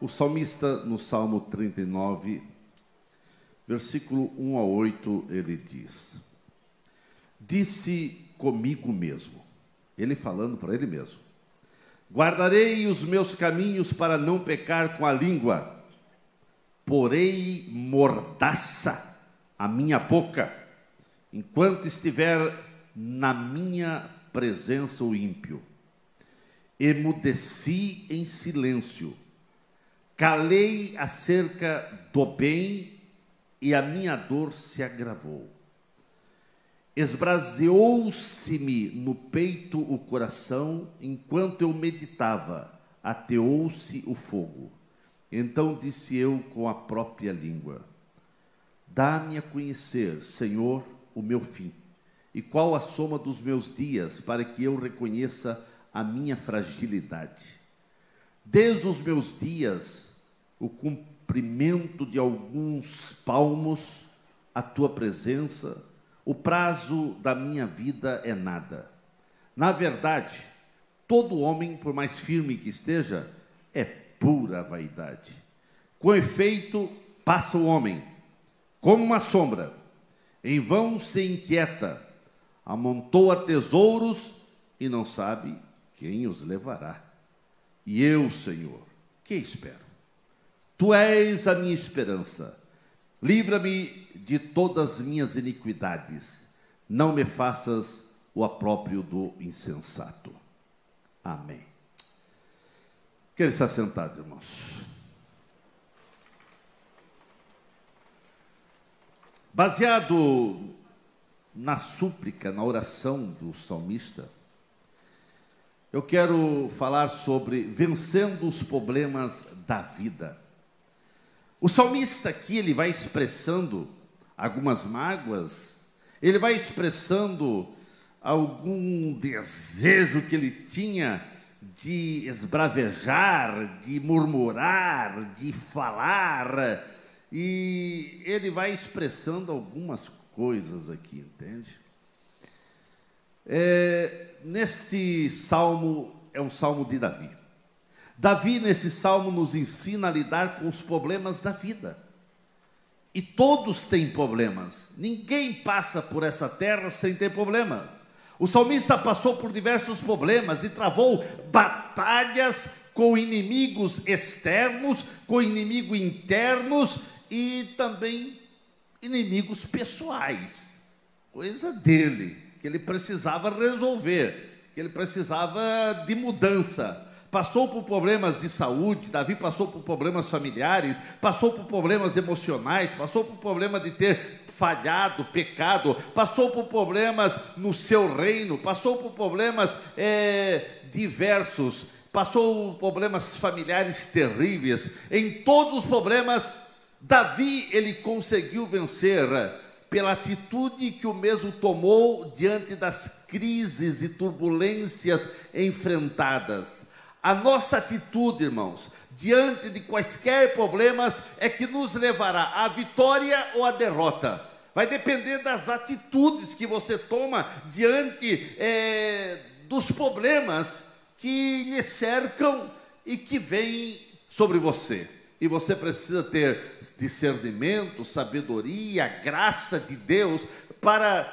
O salmista, no Salmo 39, versículo 1 a 8, ele diz: disse comigo mesmo, ele falando para ele mesmo: guardarei os meus caminhos para não pecar com a língua, porei mordaça a minha boca, enquanto estiver na minha presença o ímpio. Emudeci em silêncio, calei acerca do bem, e a minha dor se agravou. Esbraseou-se-me no peito o coração, enquanto eu meditava, ateou-se o fogo. Então disse eu com a própria língua: dá-me a conhecer, Senhor, o meu fim, e qual a soma dos meus dias, para que eu reconheça a minha fragilidade. Desde os meus dias, o cumprimento de alguns palmos, a tua presença, o prazo da minha vida é nada. Na verdade, todo homem, por mais firme que esteja, é pura vaidade. Com efeito, passa o homem, como uma sombra, em vão se inquieta, amontoa tesouros e não sabe quem os levará. E eu, Senhor, que espero? Tu és a minha esperança. Livra-me de todas as minhas iniquidades. Não me faças o opróbrio do insensato. Amém. Quer estar sentado, irmãos? Baseado na súplica, na oração do salmista, eu quero falar sobre vencendo os problemas da vida. O salmista aqui, ele vai expressando algumas mágoas, ele vai expressando algum desejo que ele tinha de esbravejar, de murmurar, de falar, e ele vai expressando algumas coisas aqui, entende? Neste salmo, é um salmo de Davi. Davi, nesse salmo, nos ensina a lidar com os problemas da vida. E todos têm problemas. Ninguém passa por essa terra sem ter problema. O salmista passou por diversos problemas e travou batalhas com inimigos externos, com inimigos internos e também inimigos pessoais. Coisa dele, que ele precisava resolver, que ele precisava de mudança. Passou por problemas de saúde, Davi passou por problemas familiares, passou por problemas emocionais, passou por problema de ter falhado, pecado, passou por problemas no seu reino, passou por problemas diversos, passou por problemas familiares terríveis. Em todos os problemas, Davi, ele conseguiu vencer pela atitude que o mesmo tomou diante das crises e turbulências enfrentadas. A nossa atitude, irmãos, diante de quaisquer problemas, é que nos levará à vitória ou à derrota. Vai depender das atitudes que você toma diante dos problemas que lhe cercam e que vêm sobre você. E você precisa ter discernimento, sabedoria, graça de Deus para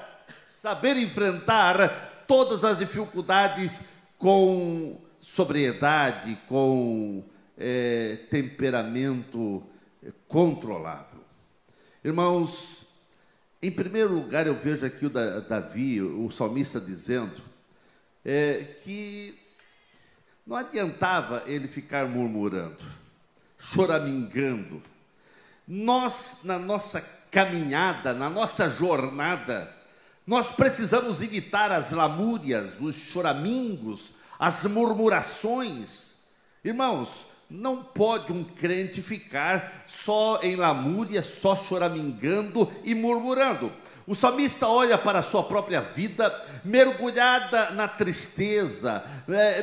saber enfrentar todas as dificuldades com sobriedade, com temperamento controlável. Irmãos, em primeiro lugar, eu vejo aqui o Davi, o salmista, dizendo que não adiantava ele ficar murmurando, choramingando. Nós, na nossa caminhada, na nossa jornada, nós precisamos evitar as lamúrias, os choramingos, as murmurações. Irmãos, não pode um crente ficar só em lamúria, só choramingando e murmurando. O salmista olha para a sua própria vida, mergulhada na tristeza,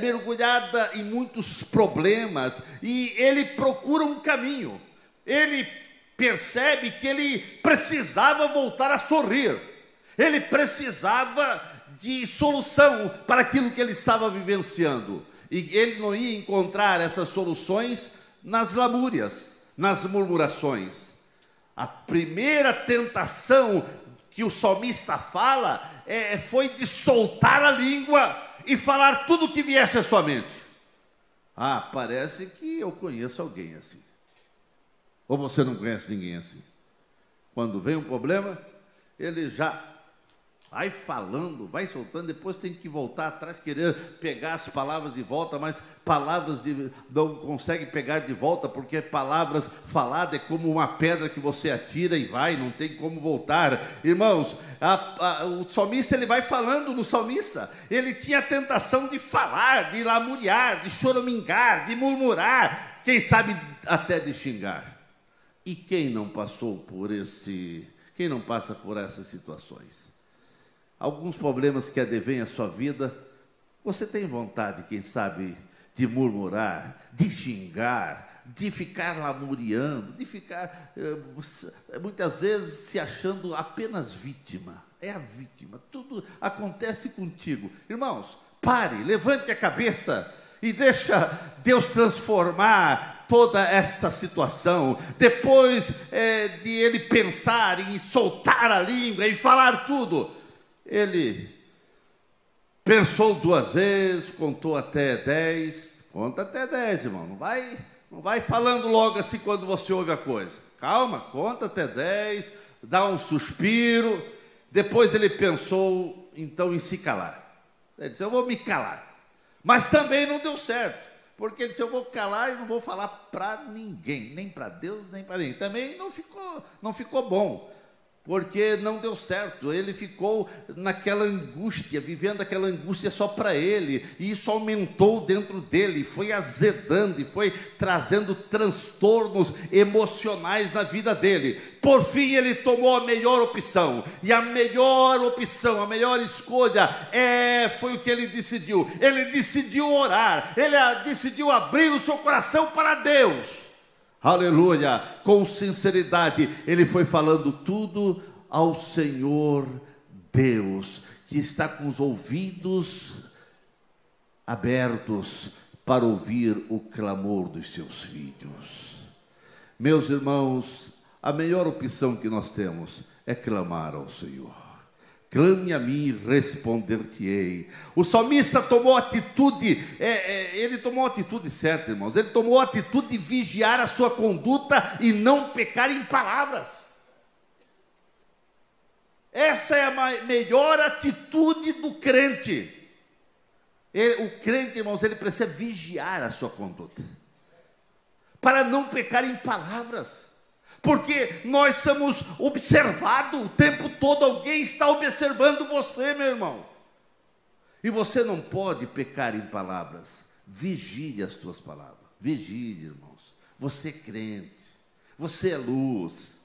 mergulhada em muitos problemas, e ele procura um caminho. Ele percebe que ele precisava voltar a sorrir, ele precisava de solução para aquilo que ele estava vivenciando, e ele não ia encontrar essas soluções nas lamúrias, nas murmurações. A primeira tentação que o salmista fala foi de soltar a língua e falar tudo o que viesse à sua mente. Ah, parece que eu conheço alguém assim. Ou você não conhece ninguém assim? Quando vem um problema, ele já vai falando, vai soltando, depois tem que voltar atrás, querer pegar as palavras de volta, mas não consegue pegar de volta, porque palavras faladas é como uma pedra que você atira e vai, não tem como voltar. Irmãos, o salmista, ele vai falando no salmista, ele tinha a tentação de falar, de lamuriar, de choramingar, de murmurar, quem sabe até de xingar. E quem não passou quem não passa por essas situações? Alguns problemas que advêm à sua vida, você tem vontade, quem sabe, de murmurar, de xingar, de ficar lamuriando, de ficar, muitas vezes, se achando apenas vítima. É a vítima, tudo acontece contigo. Irmãos, pare, levante a cabeça e deixa Deus transformar toda esta situação. Depois de ele pensar em soltar a língua e falar tudo, ele pensou 2 vezes, contou até 10. Conta até 10, irmão. Não vai falando logo assim quando você ouve a coisa. Calma, conta até 10, dá um suspiro. Depois ele pensou, então, em se calar. Ele disse, eu vou me calar. Mas também não deu certo, porque ele disse, eu vou calar e não vou falar para ninguém, nem para Deus, nem para ninguém. Também não ficou bom, porque não deu certo. Ele ficou naquela angústia, vivendo aquela angústia só para ele, e isso aumentou dentro dele, foi azedando e foi trazendo transtornos emocionais na vida dele. Por fim, ele tomou a melhor opção, e a melhor opção, a melhor escolha foi o que ele decidiu. Ele decidiu orar, ele decidiu abrir o seu coração para Deus. Aleluia, com sinceridade, ele foi falando tudo ao Senhor Deus, que está com os ouvidos abertos para ouvir o clamor dos seus filhos. Meus irmãos, a melhor opção que nós temos é clamar ao Senhor. Clame a mim e responder-te-ei. O salmista tomou atitude, ele tomou a atitude certa, irmãos. Ele tomou a atitude de vigiar a sua conduta e não pecar em palavras. Essa é a melhor atitude do crente. O crente, irmãos, ele precisa vigiar a sua conduta, para não pecar em palavras. Porque nós somos observados o tempo todo, alguém está observando você, meu irmão. E você não pode pecar em palavras. Vigie as tuas palavras. Vigie, irmãos. Você é crente, você é luz.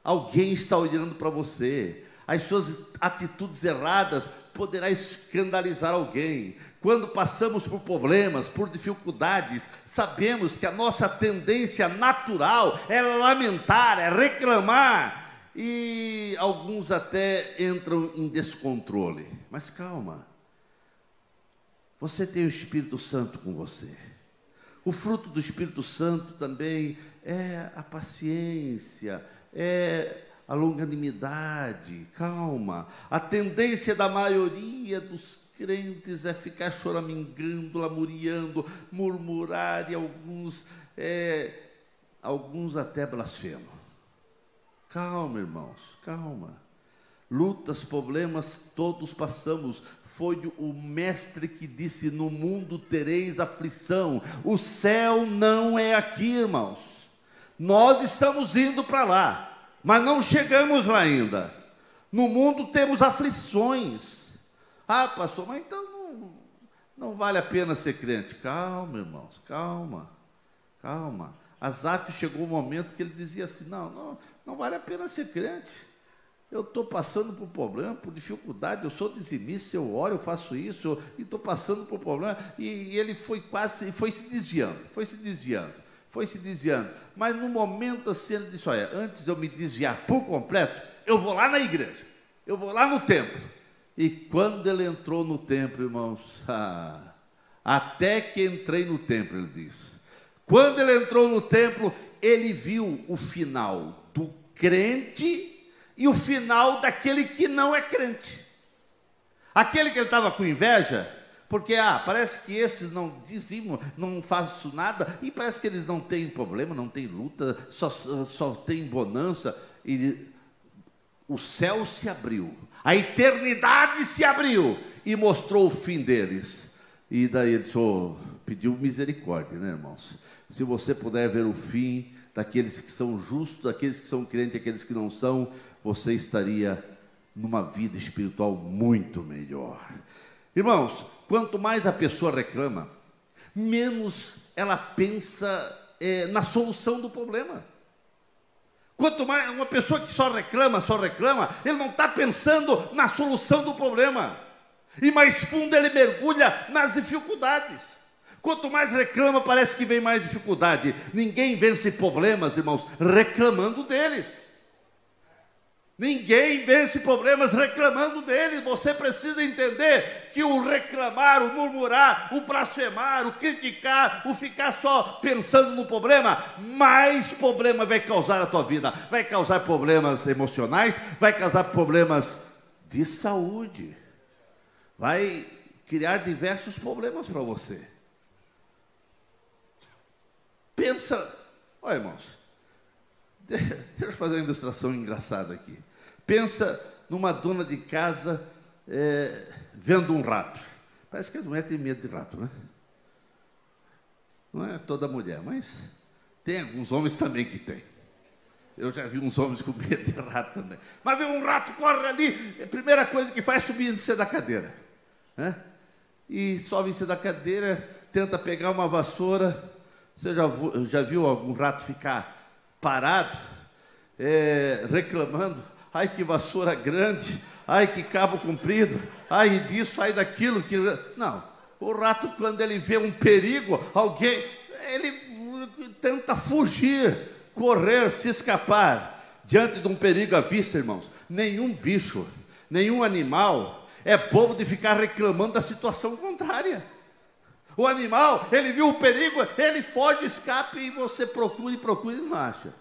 Alguém está olhando para você. As suas atitudes erradas poderá escandalizar alguém. Quando passamos por problemas, por dificuldades, sabemos que a nossa tendência natural é lamentar, é reclamar, e alguns até entram em descontrole. Mas calma, você tem o Espírito Santo com você. O fruto do Espírito Santo também é a paciência, é a longanimidade, calma. A tendência da maioria dos crentes é ficar choramingando, lamuriando, murmurar, e alguns até blasfemam. Calma, irmãos, calma. Lutas, problemas, todos passamos. Foi o mestre que disse, no mundo tereis aflição. O céu não é aqui, irmãos. Nós estamos indo para lá, mas não chegamos lá ainda. No mundo temos aflições. Ah, pastor, mas então não vale a pena ser crente. Calma, irmãos, calma. Asaf chegou um momento que ele dizia assim, não vale a pena ser crente. Eu estou passando por problema, por dificuldade, eu sou dizimista, eu oro, eu faço isso, e estou passando por problema. E ele foi se desviando. Mas no momento assim, ele disse, olha, antes de eu me desviar por completo, eu vou lá na igreja, eu vou lá no templo. E quando ele entrou no templo, irmãos, até que entrei no templo, ele diz, Quando ele entrou no templo, ele viu o final do crente e o final daquele que não é crente. Aquele que ele estava com inveja, porque parece que esses não dizimam, não faço nada, e parece que eles não têm problema, não têm luta, só tem bonança. E o céu se abriu, a eternidade se abriu e mostrou o fim deles. E daí ele disse, pediu misericórdia, né, irmãos? Se você puder ver o fim daqueles que são justos, daqueles que são crentes, aqueles que não são, você estaria numa vida espiritual muito melhor. Irmãos, quanto mais a pessoa reclama, menos ela pensa na solução do problema. Quanto mais uma pessoa que só reclama, ele não está pensando na solução do problema. E mais fundo ele mergulha nas dificuldades. Quanto mais reclama, parece que vem mais dificuldade. Ninguém vence problemas, irmãos, reclamando deles. Ninguém vence problemas reclamando deles. Você precisa entender que o reclamar, o murmurar, o blasfemar, o criticar, o ficar só pensando no problema, mais problema vai causar a tua vida. Vai causar problemas emocionais, vai causar problemas de saúde. Vai criar diversos problemas para você. Pensa, olha, irmãos, deixa eu fazer uma ilustração engraçada aqui. Pensa numa dona de casa vendo um rato. Parece que as mulheres têm medo de rato, né? Não é toda mulher, mas tem alguns homens também que têm. Eu já vi uns homens com medo de rato também. Mas vê um rato, corre ali, a primeira coisa que faz é subir em cima da cadeira. Né? E sobe em cima da cadeira, tenta pegar uma vassoura. Você já viu algum rato ficar parado, reclamando? Ai, que vassoura grande, ai, que cabo comprido, ai, disso, ai, daquilo. Não, o rato, quando ele vê um perigo, ele tenta fugir, correr, se escapar. Diante de um perigo à vista, irmãos, nenhum bicho, nenhum animal é bobo de ficar reclamando da situação contrária. O animal, ele viu o perigo, ele foge, escape, e você procura e não acha.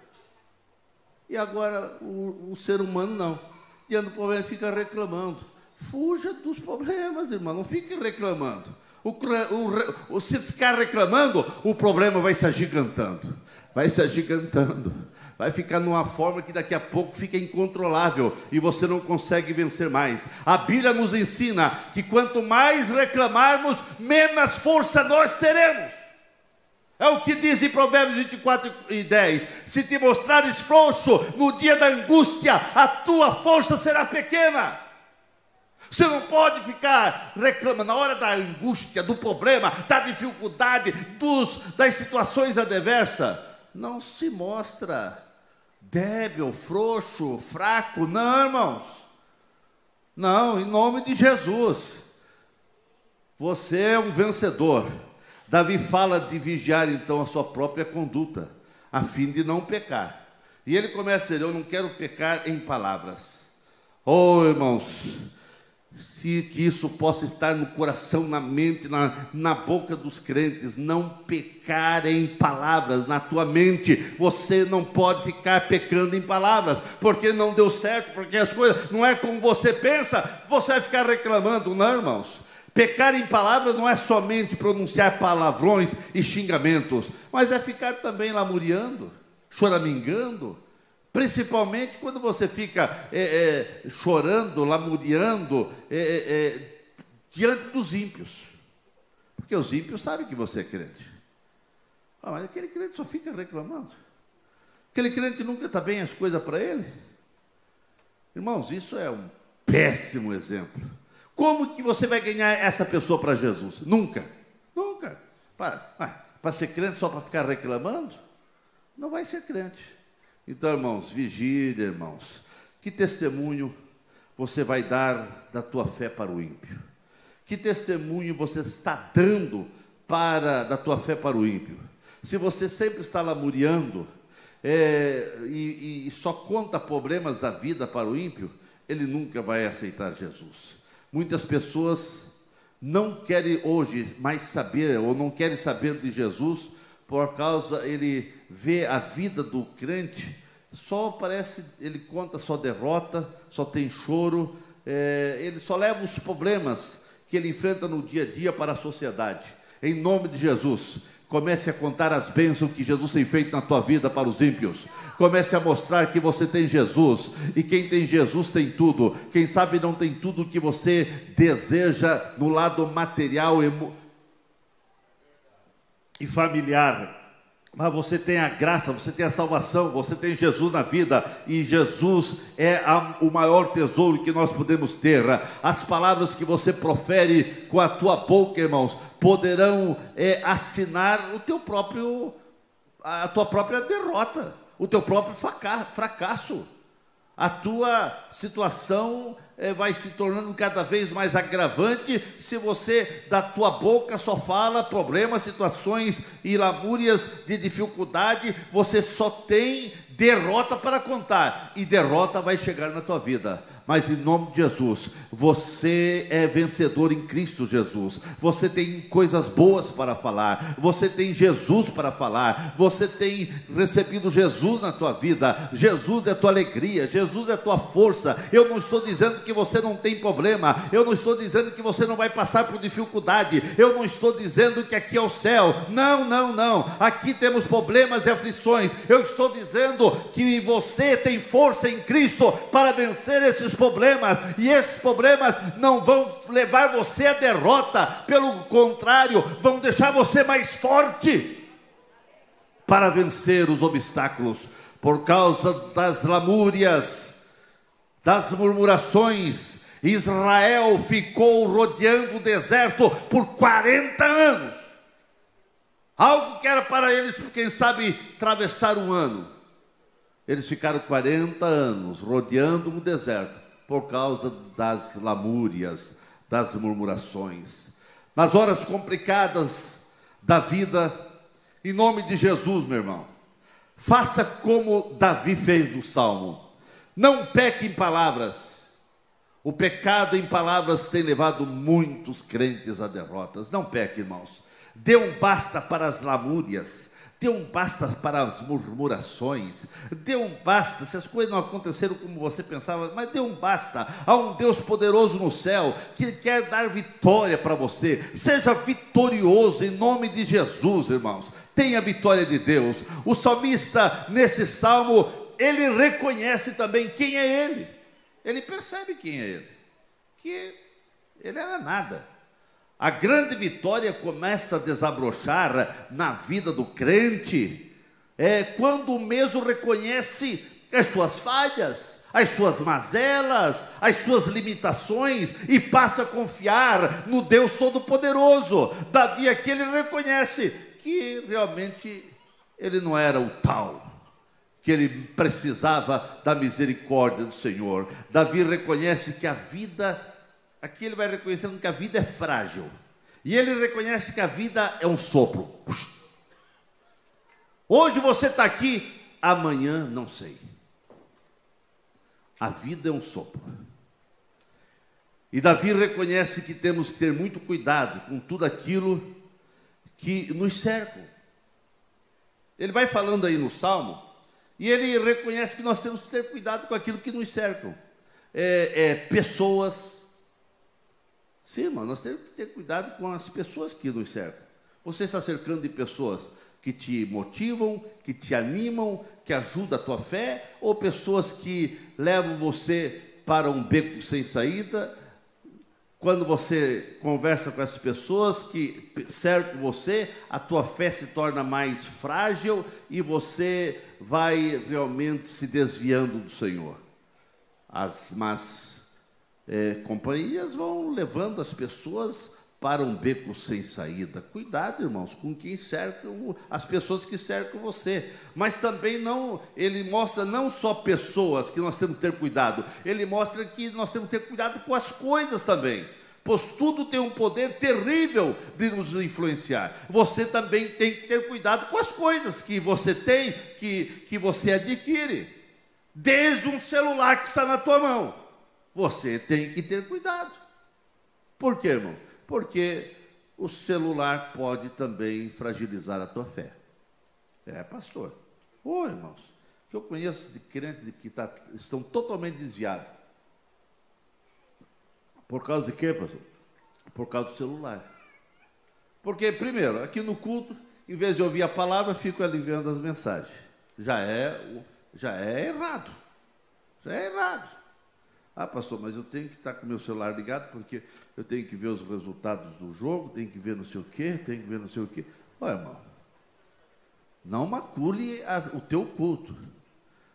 E agora o ser humano não. Diante do problema fica reclamando. Fuja dos problemas, irmão, não fique reclamando. Se ficar reclamando, o problema vai se agigantando. Vai ficar numa forma que daqui a pouco fica incontrolável e você não consegue vencer mais. A Bíblia nos ensina que quanto mais reclamarmos, menos força nós teremos. É o que diz em Provérbios 24:10. Se te mostrares frouxo no dia da angústia, a tua força será pequena. Você não pode ficar reclamando na hora da angústia, do problema, da dificuldade, das situações adversas. Não se mostra débil, frouxo, fraco, não, irmãos. Não, em nome de Jesus. Você é um vencedor. Davi fala de vigiar então a sua própria conduta, a fim de não pecar. E ele começa a dizer, eu não quero pecar em palavras. Oh, irmãos, que isso possa estar no coração, na mente, na boca dos crentes. Não pecar em palavras, na tua mente. Você não pode ficar pecando em palavras, porque não deu certo, porque as coisas não é como você pensa, você vai ficar reclamando, não, irmãos. Pecar em palavras não é somente pronunciar palavrões e xingamentos, mas é ficar também lamuriando, choramingando, principalmente quando você fica chorando, lamuriando diante dos ímpios, porque os ímpios sabem que você é crente. Mas aquele crente só fica reclamando, aquele crente nunca está bem as coisas para ele. Irmãos, isso é um péssimo exemplo. Como que você vai ganhar essa pessoa para Jesus? Nunca. Para ser crente só para ficar reclamando? Não vai ser crente. Então, irmãos, vigie, irmãos. Que testemunho você vai dar da tua fé para o ímpio? Que testemunho você está dando da tua fé para o ímpio? Se você sempre está lamuriando e só conta problemas da vida para o ímpio, ele nunca vai aceitar Jesus. Muitas pessoas não querem hoje mais saber, ou não querem saber de Jesus, por causa, ele vê a vida do crente, só parece, ele conta só derrota, só tem choro, ele só leva os problemas que ele enfrenta no dia a dia para a sociedade. Em nome de Jesus, comece a contar as bênçãos que Jesus tem feito na tua vida para os ímpios. Comece a mostrar que você tem Jesus, e quem tem Jesus tem tudo. Quem sabe não tem tudo que você deseja no lado material e familiar, mas você tem a graça, você tem a salvação, você tem Jesus na vida, e Jesus é o maior tesouro que nós podemos ter. As palavras que você profere com a tua boca, irmãos, poderão assinar a tua própria derrota, o teu próprio fracasso. A tua situação vai se tornando cada vez mais agravante se você da tua boca só fala problemas, situações e lamúrias de dificuldade. Você só tem derrota para contar, e derrota vai chegar na tua vida. Mas em nome de Jesus, você é vencedor em Cristo Jesus. Você tem coisas boas para falar, você tem Jesus para falar, você tem recebido Jesus na tua vida. Jesus é tua alegria, Jesus é tua força. Eu não estou dizendo que você não tem problema, eu não estou dizendo que você não vai passar por dificuldade, eu não estou dizendo que aqui é o céu. Não, não, não, aqui temos problemas e aflições. Eu estou dizendo que você tem força em Cristo para vencer esses problemas, e esses problemas não vão levar você à derrota, pelo contrário, vão deixar você mais forte para vencer os obstáculos. Por causa das lamúrias, das murmurações, Israel ficou rodeando o deserto por 40 anos, algo que era para eles, quem sabe, atravessar um ano. Eles ficaram 40 anos rodeando o deserto por causa das lamúrias, das murmurações. Nas horas complicadas da vida, em nome de Jesus, meu irmão, faça como Davi fez no Salmo. Não peque em palavras. O pecado em palavras tem levado muitos crentes a derrotas. Não peque, irmãos. Dê um basta para as lamúrias. Dê um basta para as murmurações. Dê um basta, se as coisas não aconteceram como você pensava, mas dê um basta. Há um Deus poderoso no céu que quer dar vitória para você. Seja vitorioso em nome de Jesus, irmãos. Tenha a vitória de Deus. O salmista, nesse salmo, ele reconhece também quem é ele. Ele percebe quem é ele, que ele era nada. A grande vitória começa a desabrochar na vida do crente quando o mesmo reconhece as suas falhas, as suas mazelas, as suas limitações, e passa a confiar no Deus Todo-Poderoso. Davi aqui, ele reconhece que realmente ele não era o tal, que ele precisava da misericórdia do Senhor. Davi reconhece que a vida, aqui ele vai reconhecendo que a vida é frágil, e ele reconhece que a vida é um sopro. Hoje você está aqui, amanhã não sei. A vida é um sopro. E Davi reconhece que temos que ter muito cuidado com tudo aquilo que nos cerca. Ele vai falando aí no Salmo, e ele reconhece que nós temos que ter cuidado com aquilo que nos cercam. Pessoas. Sim, irmão, nós temos que ter cuidado com as pessoas que nos cercam. Você está cercando de pessoas que te motivam, que te animam, que ajudam a tua fé, ou pessoas que levam você para um beco sem saída? Quando você conversa com essas pessoas que cercam você, a tua fé se torna mais frágil e você vai realmente se desviando do Senhor. As más companhias vão levando as pessoas para um beco sem saída. Cuidado, irmãos, com quem cerca, as pessoas que cercam você. Mas também não, ele mostra não só pessoas que nós temos que ter cuidado, ele mostra que nós temos que ter cuidado com as coisas também, pois tudo tem um poder terrível de nos influenciar. Você também tem que ter cuidado com as coisas que você tem, que você adquire. Desde um celular que está na tua mão, você tem que ter cuidado. Por quê, irmão? Porque o celular pode também fragilizar a tua fé. Pastor. Ô, irmãos, que eu conheço de crentes que estão totalmente desviados. Por causa de quê, pastor? Por causa do celular. Porque, primeiro, aqui no culto, em vez de ouvir a palavra, fico ali vendo as mensagens. Já é errado. Já é errado. Pastor, mas eu tenho que estar com o meu celular ligado, porque eu tenho que ver os resultados do jogo, tenho que ver não sei o quê, tenho que ver não sei o quê. Olha, irmão, não macule o teu culto.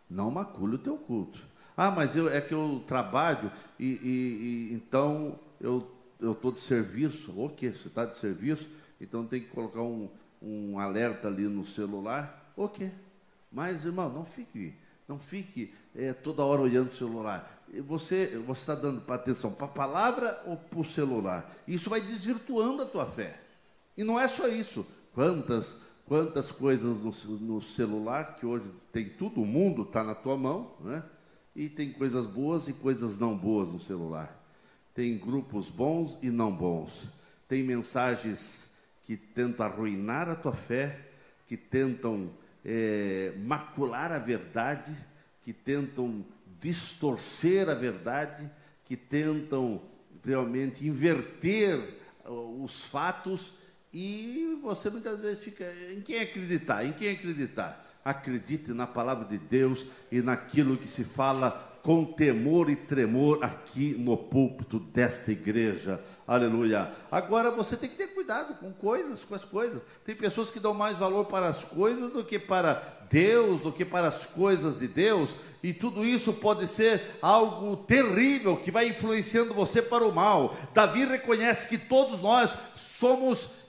Não macule o teu culto. Mas é que eu trabalho e então eu estou de serviço. Ok, você está de serviço, então tem que colocar um alerta ali no celular. Ok. Mas, irmão, não fique toda hora olhando o celular. Você está dando atenção para a palavra ou para o celular? Isso vai desvirtuando a tua fé. E não é só isso. Quantas coisas no celular, que hoje tem tudo, o mundo está na tua mão, né? E tem coisas boas e coisas não boas no celular. Tem grupos bons e não bons. Tem mensagens que tentam arruinar a tua fé, que tentam macular a verdade, que tentam distorcer a verdade, que tentam realmente inverter os fatos, e você muitas vezes fica, em quem acreditar? Em quem acreditar? Acredite na palavra de Deus e naquilo que se fala com temor e tremor aqui no púlpito desta igreja. Aleluia. Agora você tem que ter cuidado com as coisas. Tem pessoas que dão mais valor para as coisas do que para Deus, do que para as coisas de Deus, e tudo isso pode ser algo terrível que vai influenciando você para o mal. Davi reconhece que todos nós somos,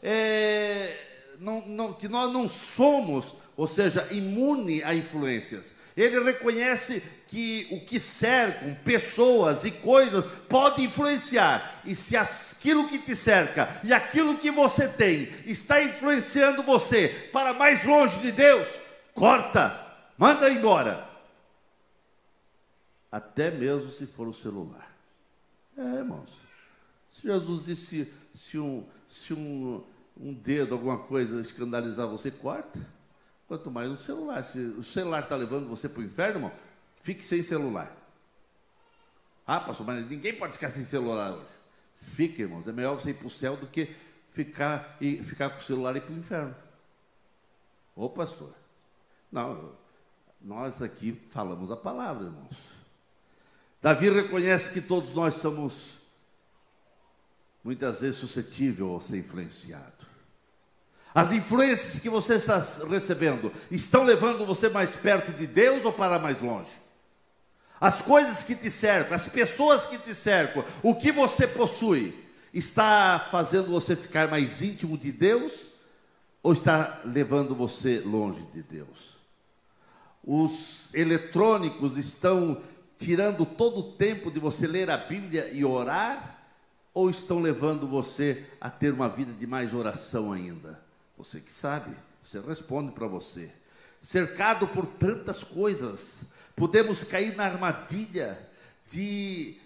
que nós não somos, ou seja, imune a influências. Ele reconhece que o que cercam, pessoas e coisas, pode influenciar. E se aquilo que te cerca e aquilo que você tem está influenciando você para mais longe de Deus, corta, manda embora. Até mesmo se for o celular. Irmãos, se Jesus disse, se um dedo, alguma coisa escandalizar você, corta. Quanto mais um celular. Se o celular está levando você para o inferno, irmão, fique sem celular. Pastor, mas ninguém pode ficar sem celular hoje. Fique, irmãos. É melhor você ir para o céu do que ficar com o celular e ir para o inferno. Ô, pastor. Não, nós aqui falamos a palavra, irmãos. Davi reconhece que todos nós somos, muitas vezes, suscetíveis a ser influenciados. As influências que você está recebendo estão levando você mais perto de Deus ou para mais longe? As coisas que te cercam, as pessoas que te cercam, o que você possui, está fazendo você ficar mais íntimo de Deus ou está levando você longe de Deus? Os eletrônicos estão tirando todo o tempo de você ler a Bíblia e orar, ou estão levando você a ter uma vida de mais oração ainda? Você que sabe, você responde para você. Cercado por tantas coisas, podemos cair na armadilha de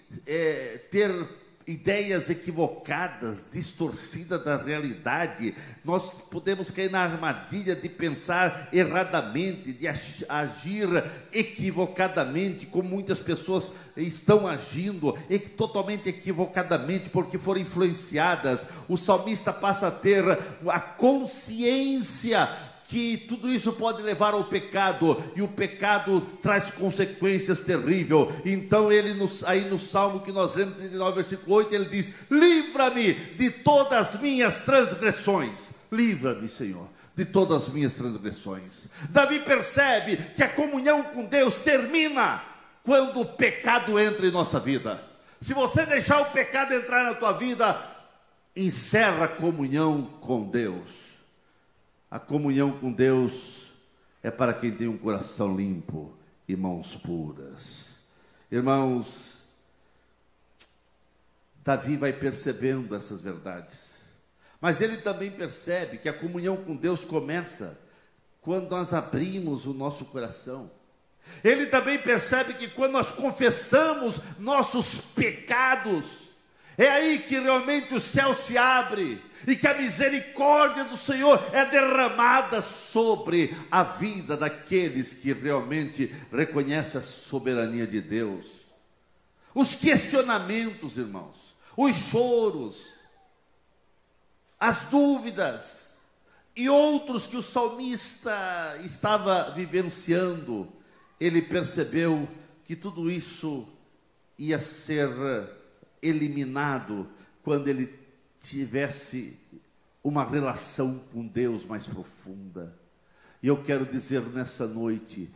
ter ideias equivocadas, distorcidas da realidade. Nós podemos cair na armadilha de pensar erradamente, de agir equivocadamente, como muitas pessoas estão agindo, totalmente equivocadamente, porque foram influenciadas. O salmista passa a ter a consciência que tudo isso pode levar ao pecado, e o pecado traz consequências terríveis. Então ele, aí no Salmo que nós lemos, 39, versículo 8, ele diz: livra-me de todas as minhas transgressões. Livra-me, Senhor, de todas as minhas transgressões. Davi percebe que a comunhão com Deus termina quando o pecado entra em nossa vida. Se você deixar o pecado entrar na tua vida, encerra a comunhão com Deus. A comunhão com Deus é para quem tem um coração limpo e mãos puras. Irmãos, Davi vai percebendo essas verdades, mas ele também percebe que a comunhão com Deus começa quando nós abrimos o nosso coração. Ele também percebe que quando nós confessamos nossos pecados, É aí que realmente o céu se abre e que a misericórdia do Senhor é derramada sobre a vida daqueles que realmente reconhecem a soberania de Deus. Os questionamentos, irmãos, os choros, as dúvidas e outros que o salmista estava vivenciando, ele percebeu que tudo isso ia ser eliminado quando ele tivesse uma relação com Deus mais profunda. E eu quero dizer nessa noite,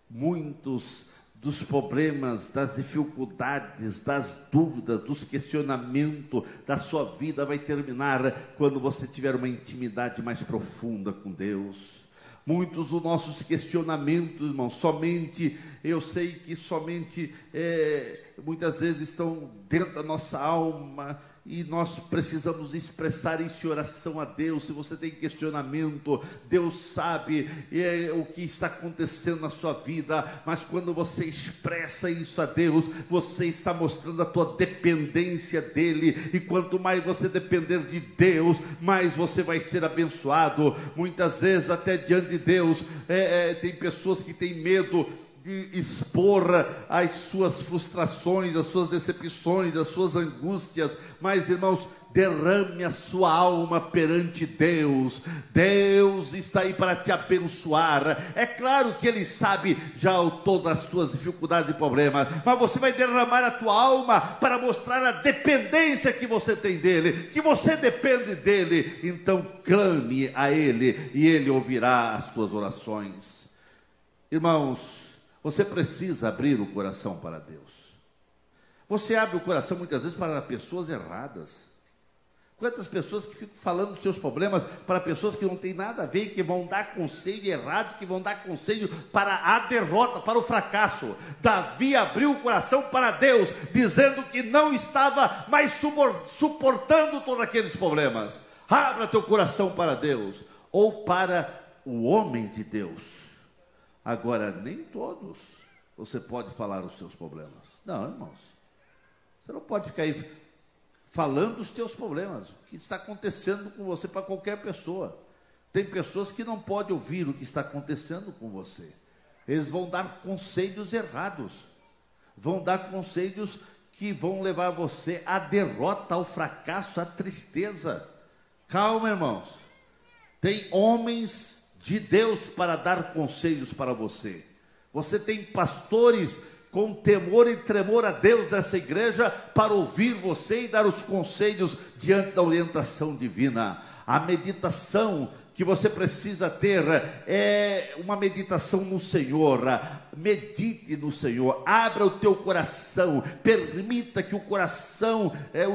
muitos dos problemas, das dificuldades, das dúvidas, dos questionamentos da sua vida vai terminar quando você tiver uma intimidade mais profunda com Deus. Muitos dos nossos questionamentos, irmãos, eu sei que somente muitas vezes estão dentro da nossa alma, e nós precisamos expressar isso em oração a Deus. Se você tem questionamento, Deus sabe o que está acontecendo na sua vida, mas quando você expressa isso a Deus, você está mostrando a tua dependência dEle, e quanto mais você depender de Deus, mais você vai ser abençoado. Muitas vezes até diante de Deus, tem pessoas que têm medo de expor as suas frustrações, as suas decepções, as suas angústias, mas irmãos, derrame a sua alma perante Deus. Deus está aí para te abençoar. É claro que Ele sabe já todas as tuas dificuldades e problemas, mas você vai derramar a tua alma para mostrar a dependência que você tem dEle, que você depende dEle. Então clame a Ele e Ele ouvirá as tuas orações. Irmãos, você precisa abrir o coração para Deus. Você abre o coração muitas vezes para pessoas erradas. Quantas pessoas que ficam falando dos seus problemas para pessoas que não têm nada a ver, que vão dar conselho errado, que vão dar conselho para a derrota, para o fracasso. Davi abriu o coração para Deus, dizendo que não estava mais suportando todos aqueles problemas. Abra teu coração para Deus, ou para o homem de Deus. Agora, nem todos você pode falar os seus problemas. Não, irmãos. Você não pode ficar aí falando os teus problemas, o que está acontecendo com você para qualquer pessoa. Tem pessoas que não podem ouvir o que está acontecendo com você. Eles vão dar conselhos errados. Vão dar conselhos que vão levar você à derrota, ao fracasso, à tristeza. Calma, irmãos. Tem homens de Deus para dar conselhos para você. Você tem pastores com temor e tremor a Deus dessa igreja para ouvir você e dar os conselhos diante da orientação divina. A meditação que você precisa ter é uma meditação no Senhor. Medite no Senhor, abra o teu coração, permita que o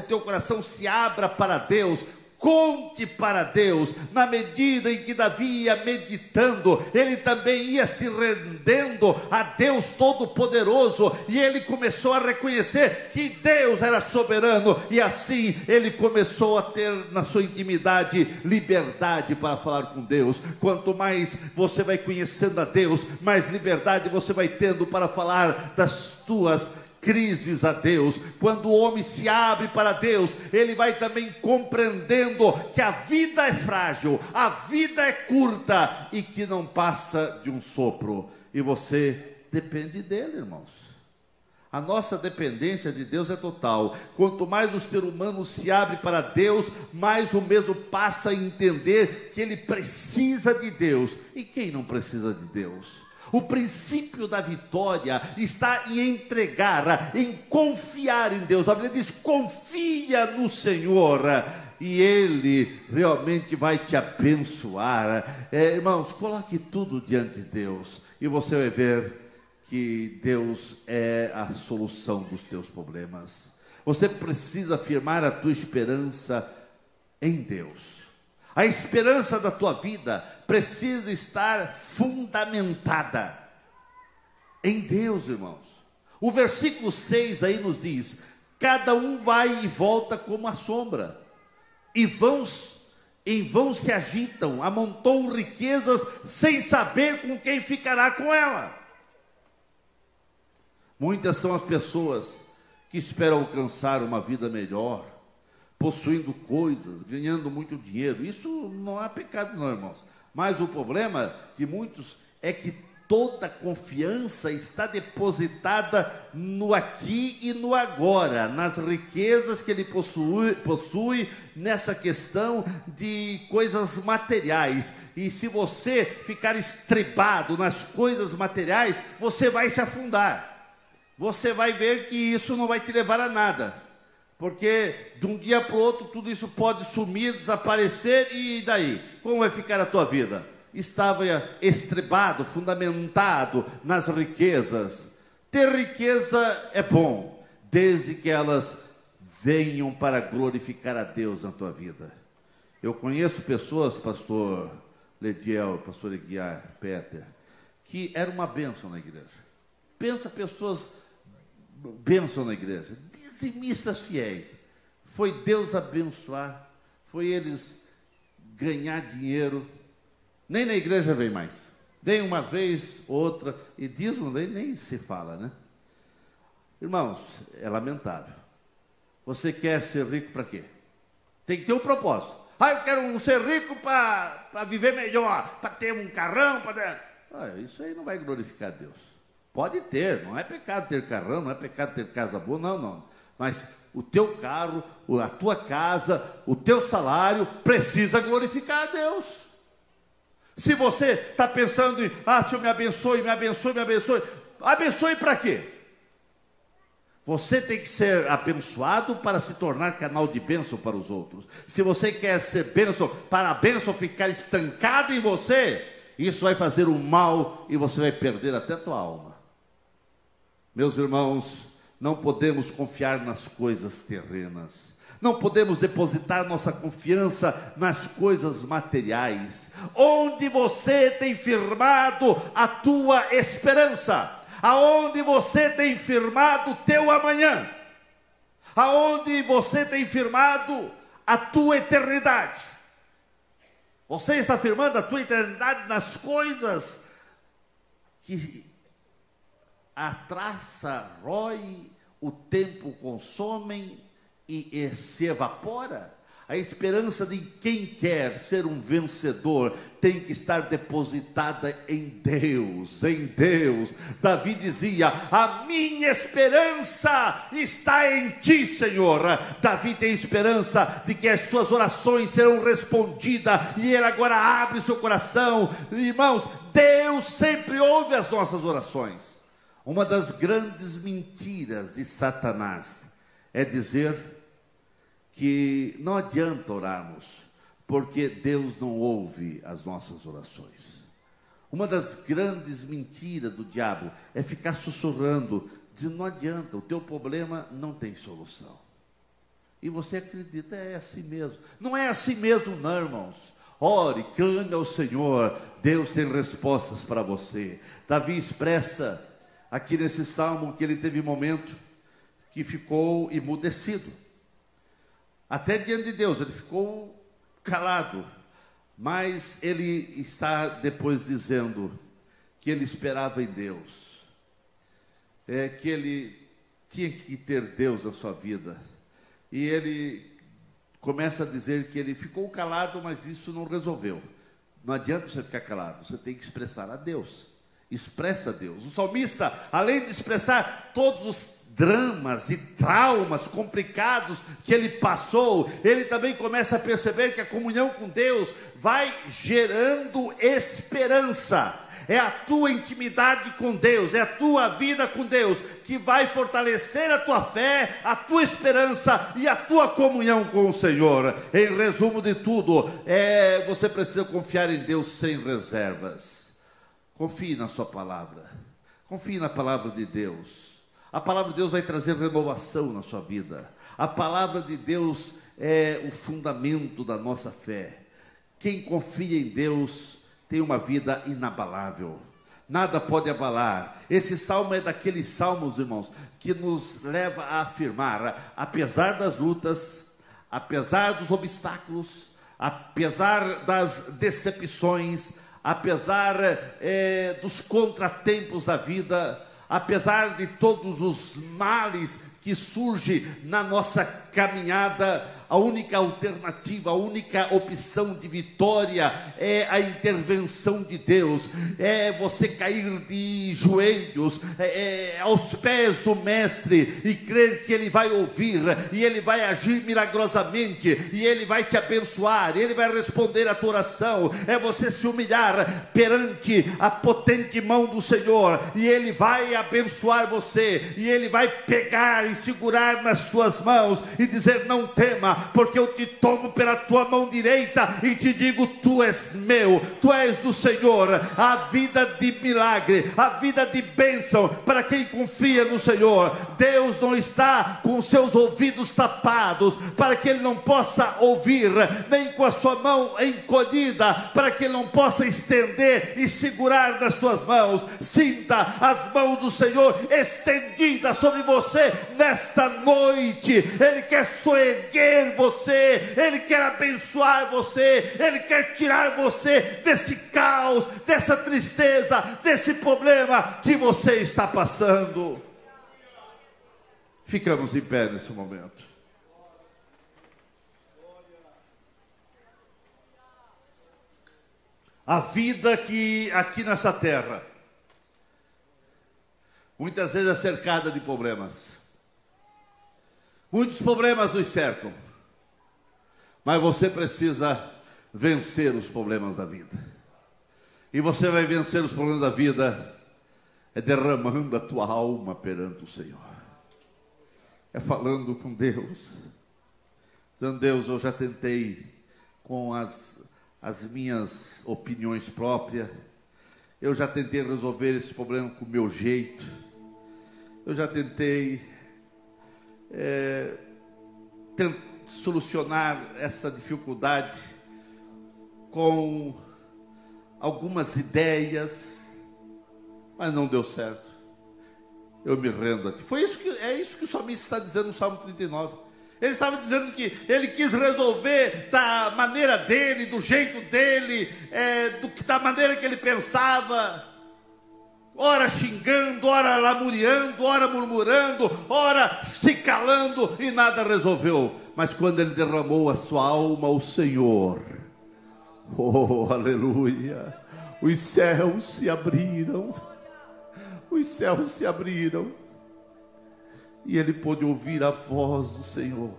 teu coração se abra para Deus. Conte para Deus. Na medida em que Davi ia meditando, ele também ia se rendendo a Deus Todo-Poderoso, e ele começou a reconhecer que Deus era soberano, e assim ele começou a ter na sua intimidade liberdade para falar com Deus. Quanto mais você vai conhecendo a Deus, mais liberdade você vai tendo para falar das tuas crises a Deus. Quando o homem se abre para Deus, ele vai também compreendendo que a vida é frágil, a vida é curta e que não passa de um sopro, e você depende dele, irmãos. A nossa dependência de Deus é total. Quanto mais o ser humano se abre para Deus, mais o mesmo passa a entender que ele precisa de Deus. E quem não precisa de Deus? O princípio da vitória está em entregar, em confiar em Deus. A Bíblia diz: confia no Senhor, e Ele realmente vai te abençoar. Irmãos, coloque tudo diante de Deus, e você vai ver que Deus é a solução dos teus problemas. Você precisa firmar a tua esperança em Deus. A esperança da tua vida precisa estar fundamentada em Deus, irmãos. O versículo 6 aí nos diz: cada um vai e volta como a sombra, e em vão se agitam, amontoam riquezas sem saber com quem ficará com ela. Muitas são as pessoas que esperam alcançar uma vida melhor, possuindo coisas, ganhando muito dinheiro. Isso não é pecado, não, irmãos. Mas o problema de muitos é que toda confiança está depositada no aqui e no agora, nas riquezas que ele possui, nessa questão de coisas materiais. E se você ficar estribado nas coisas materiais, você vai se afundar. Você vai ver que isso não vai te levar a nada. Porque de um dia para o outro tudo isso pode sumir, desaparecer, e daí? Como vai ficar a tua vida? Estava estribado, fundamentado nas riquezas. Ter riqueza é bom, desde que elas venham para glorificar a Deus na tua vida. Eu conheço pessoas, pastor Lediel, pastor Eguiar, Peter, que eram uma bênção na igreja. Pensa pessoas bênção na igreja, dizimistas fiéis. Foi Deus abençoar, foi eles ganhar dinheiro. Nem na igreja vem mais. Vem uma vez, outra, e dízimo nem se fala, né? Irmãos, é lamentável. Você quer ser rico para quê? Tem que ter um propósito. Eu quero ser rico para viver melhor, para ter um carrão, isso aí não vai glorificar a Deus. Pode ter, não é pecado ter carrão, não é pecado ter casa boa, não. Mas o teu carro, a tua casa, o teu salário precisa glorificar a Deus. Se você está pensando em, Senhor, me abençoe, abençoe para quê? Você tem que ser abençoado para se tornar canal de bênção para os outros. Se você quer ser bênção, para a bênção ficar estancada em você, isso vai fazer um mal e você vai perder até a tua alma. Meus irmãos, não podemos confiar nas coisas terrenas. Não podemos depositar nossa confiança nas coisas materiais. Onde você tem firmado a tua esperança? Aonde você tem firmado o teu amanhã? Aonde você tem firmado a tua eternidade? Você está firmando a tua eternidade nas coisas que a traça rói, o tempo consomem e se evapora? A esperança de quem quer ser um vencedor tem que estar depositada em Deus, em Deus. Davi dizia, a minha esperança está em ti, Senhor. Davi tem esperança de que as suas orações serão respondidas, e ele agora abre seu coração. Irmãos, Deus sempre ouve as nossas orações. Uma das grandes mentiras de Satanás é dizer que não adianta orarmos, porque Deus não ouve as nossas orações. Uma das grandes mentiras do diabo é ficar sussurrando, dizendo, não adianta, o teu problema não tem solução. E você acredita, é assim mesmo. Não é assim mesmo não, irmãos. Ore, clame ao Senhor, Deus tem respostas para você. Davi expressa aqui nesse salmo que ele teve momento que ficou emudecido. Até diante de Deus, ele ficou calado, mas ele está depois dizendo que ele esperava em Deus, que ele tinha que ter Deus na sua vida, e ele começa a dizer que ele ficou calado, mas isso não resolveu. Não adianta você ficar calado, você tem que expressar a Deus, expressa a Deus. O salmista, além de expressar todos os dramas e traumas complicados que ele passou, ele também começa a perceber que a comunhão com Deus vai gerando esperança. É a tua intimidade com Deus, é a tua vida com Deus que vai fortalecer a tua fé, a tua esperança e a tua comunhão com o Senhor. Em resumo de tudo, você precisa confiar em Deus sem reservas. Confie na sua palavra, confie na palavra de Deus. A palavra de Deus vai trazer renovação na sua vida. A palavra de Deus é o fundamento da nossa fé. Quem confia em Deus tem uma vida inabalável. Nada pode abalar. Esse salmo é daqueles salmos, irmãos, que nos leva a afirmar, apesar das lutas, apesar dos obstáculos, apesar das decepções, apesar dos contratempos da vida, apesar de todos os males que surgem na nossa caminhada, a única alternativa, a única opção de vitória é a intervenção de Deus, é você cair de joelhos aos pés do Mestre e crer que Ele vai ouvir, e Ele vai agir milagrosamente, e Ele vai te abençoar, Ele vai responder a tua oração. É você se humilhar perante a potente mão do Senhor, e Ele vai abençoar você, e Ele vai pegar e segurar nas tuas mãos e dizer: não tema, porque eu te tomo pela tua mão direita e te digo: tu és meu, tu és do Senhor. A vida de milagre, a vida de bênção para quem confia no Senhor. Deus não está com seus ouvidos tapados para que Ele não possa ouvir, nem com a sua mão encolhida para que Ele não possa estender e segurar nas tuas mãos. Sinta as mãos do Senhor estendidas sobre você nesta noite. Ele quer soerguer você, Ele quer abençoar você, Ele quer tirar você desse caos, dessa tristeza, desse problema que você está passando. Ficamos em pé nesse momento. A vida que aqui nessa terra muitas vezes é cercada de problemas. Muitos problemas nos cercam, mas você precisa vencer os problemas da vida. E você vai vencer os problemas da vida derramando a tua alma perante o Senhor, falando com Deus, dizendo: Deus, eu já tentei com as minhas opiniões próprias, eu já tentei resolver esse problema com o meu jeito, eu já tentei solucionar essa dificuldade com algumas ideias, mas não deu certo. Eu me rendo a ti. É isso que o salmista está dizendo no Salmo 39. Ele estava dizendo que ele quis resolver da maneira dele, do jeito dele, da maneira que ele pensava, ora xingando, ora lamuriando, ora murmurando, ora se calando, e nada resolveu. Mas quando ele derramou a sua alma ao Senhor, oh, aleluia, os céus se abriram, os céus se abriram, e ele pôde ouvir a voz do Senhor,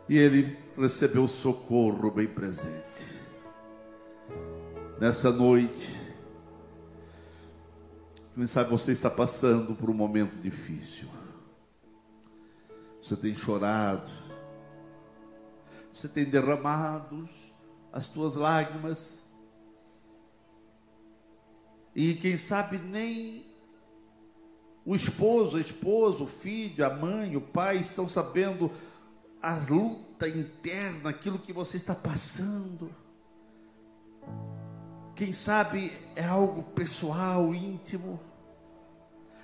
e ele recebeu socorro bem presente. Nessa noite, quem sabe você está passando por um momento difícil, você tem chorado, você tem derramado as tuas lágrimas, e quem sabe nem o esposo, a esposa, o filho, a mãe, o pai estão sabendo a luta interna, aquilo que você está passando. Quem sabe é algo pessoal, íntimo,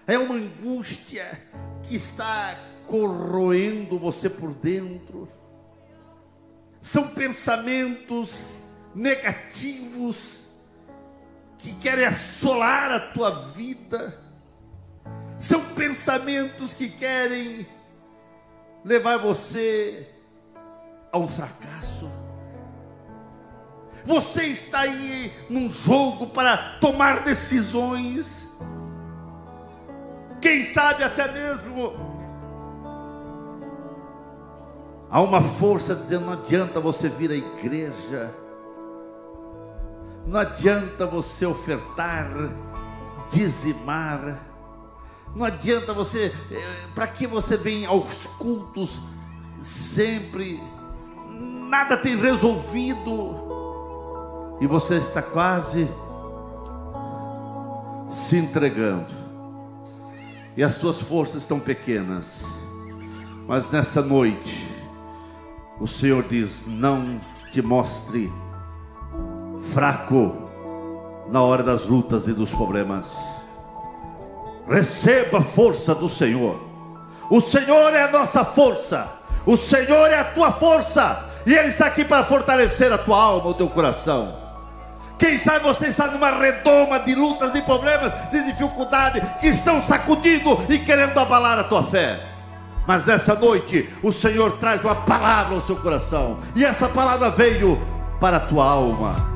é uma angústia que está corroendo você por dentro, são pensamentos negativos que querem assolar a tua vida, são pensamentos que querem levar você a um fracasso. Você está aí num jogo para tomar decisões, quem sabe até mesmo há uma força dizendo: não adianta você vir à igreja, não adianta você ofertar, dizimar, não adianta você, para que você vem aos cultos sempre, nada tem resolvido, e você está quase se entregando, e as suas forças estão pequenas. Mas nessa noite o Senhor diz: não te mostre fraco na hora das lutas e dos problemas. Receba a força do Senhor. O Senhor é a nossa força, o Senhor é a tua força, e Ele está aqui para fortalecer a tua alma, o teu coração. Quem sabe você está numa redoma de lutas, de problemas, de dificuldade, que estão sacudindo e querendo abalar a tua fé. Mas nessa noite o Senhor traz uma palavra ao seu coração, e essa palavra veio para a tua alma.